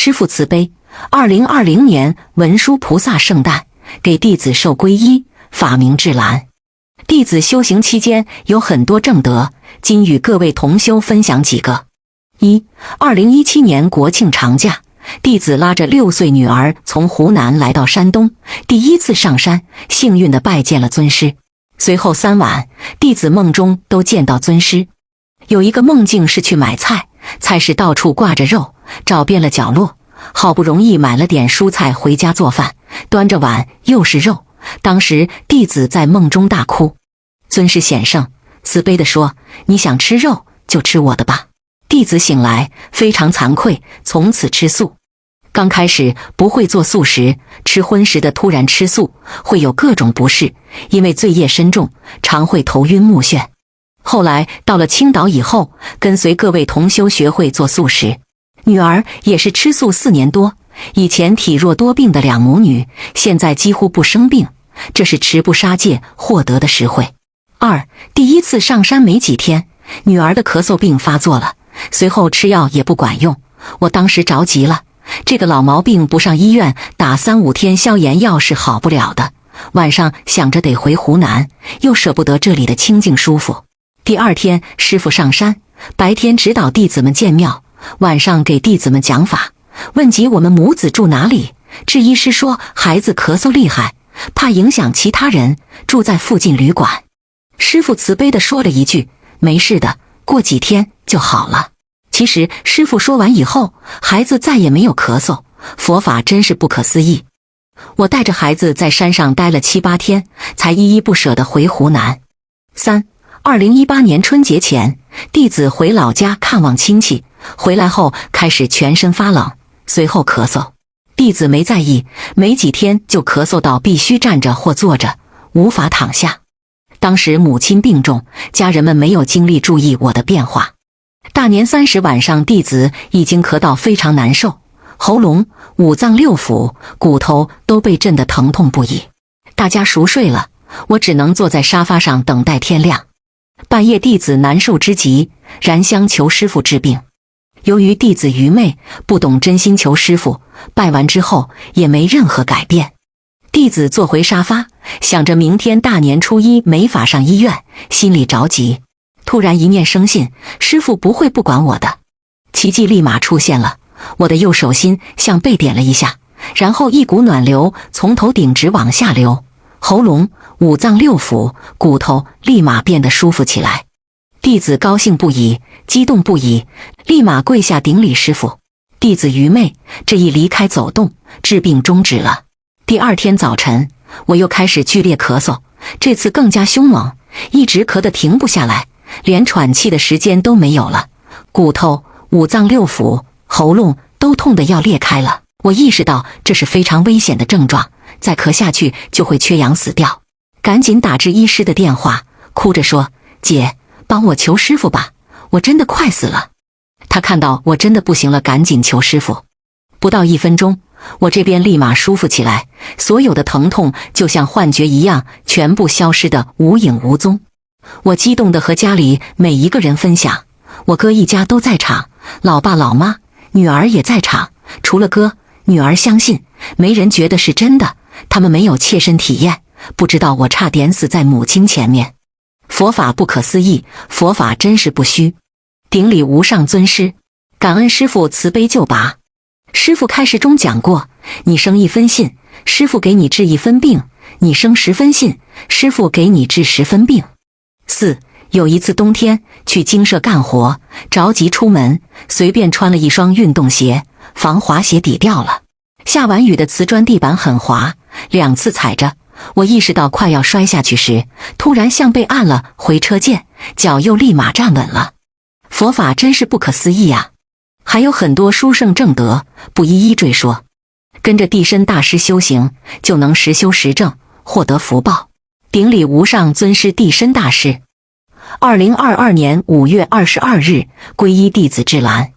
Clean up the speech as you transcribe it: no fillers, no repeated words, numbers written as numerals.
师父慈悲，2020年文殊菩萨圣诞，给弟子受皈依，法名智兰。弟子修行期间有很多正德，今与各位同修分享几个。2017年国庆长假，弟子拉着6岁女儿从湖南来到山东，第一次上山，幸运地拜见了尊师。随后3晚，弟子梦中都见到尊师。有一个梦境是去买菜，菜市到处挂着肉，找遍了角落，好不容易买了点蔬菜回家做饭，端着碗又是肉。当时弟子在梦中大哭。尊师显圣，慈悲地说：“你想吃肉就吃我的吧。”弟子醒来非常惭愧，从此吃素。刚开始不会做素食，吃荤食的突然吃素，会有各种不适，因为罪业深重，常会头晕目眩。后来到了青岛以后，跟随各位同修学会做素食。女儿也是吃素4年多，以前体弱多病的两母女，现在几乎不生病，这是持不杀戒获得的实惠。第一次上山没几天，女儿的咳嗽病发作了，随后吃药也不管用，我当时着急了，这个老毛病不上医院打3-5天消炎药是好不了的。晚上想着得回湖南，又舍不得这里的清静舒服。第2天师父上山，白天指导弟子们建庙，晚上给弟子们讲法。问及我们母子住哪里，智医师说孩子咳嗽厉害，怕影响其他人，住在附近旅馆。师父慈悲地说了一句：“没事的，过几天就好了。”其实师父说完以后，孩子再也没有咳嗽，佛法真是不可思议。我带着孩子在山上待了7-8天，才依依不舍地回湖南。2018年春节前，弟子回老家看望亲戚，回来后开始全身发冷，随后咳嗽。弟子没在意，没几天就咳嗽到必须站着或坐着，无法躺下。当时母亲病重，家人们没有精力注意我的变化。大年30晚上，弟子已经咳到非常难受，喉咙、五脏六腑、骨头都被震得疼痛不已。大家熟睡了，我只能坐在沙发上等待天亮。半夜弟子难受之极，燃香求师父治病。由于弟子愚昧，不懂真心求师父，拜完之后也没任何改变。弟子坐回沙发，想着明天大年初一没法上医院，心里着急。突然一念生信，师父不会不管我的。奇迹立马出现了，我的右手心像被点了一下，然后一股暖流从头顶直往下流，喉咙、五脏六腑、骨头立马变得舒服起来。弟子高兴不已，激动不已，立马跪下顶礼师父。弟子愚昧，这一离开走动，治病终止了。第2天早晨，我又开始剧烈咳嗽，这次更加凶猛，一直咳得停不下来，连喘气的时间都没有了。骨头、五脏六腑、喉咙都痛得要裂开了。我意识到这是非常危险的症状，再咳下去就会缺氧死掉。赶紧打智医师的电话，哭着说：“姐，帮我求师父吧，我真的快死了。”他看到我真的不行了，赶紧求师父。不到1分钟，我这边立马舒服起来，所有的疼痛就像幻觉一样，全部消失得无影无踪。我激动地和家里每一个人分享，我哥一家都在场，老爸老妈、女儿也在场。除了哥，女儿相信，没人觉得是真的，他们没有切身体验，不知道我差点死在母亲前面。佛法不可思议，佛法真是不虚。顶礼无上尊师，感恩师父慈悲救拔。师父开示中讲过，你生1分信，师父给你治1分病；你生10分信，师父给你治10分病。有一次冬天去精舍干活，着急出门，随便穿了一双运动鞋，防滑鞋底掉了。下完雨的瓷砖地板很滑，2次踩着，我意识到快要摔下去时，突然像被按了回车键，脚又立马站稳了。佛法真是不可思议啊！还有很多殊胜正德，不一一赘说。跟着地身大师修行，就能实修实证，获得福报。顶礼无上尊师地身大师。2022年5月22日，皈依弟子智兰。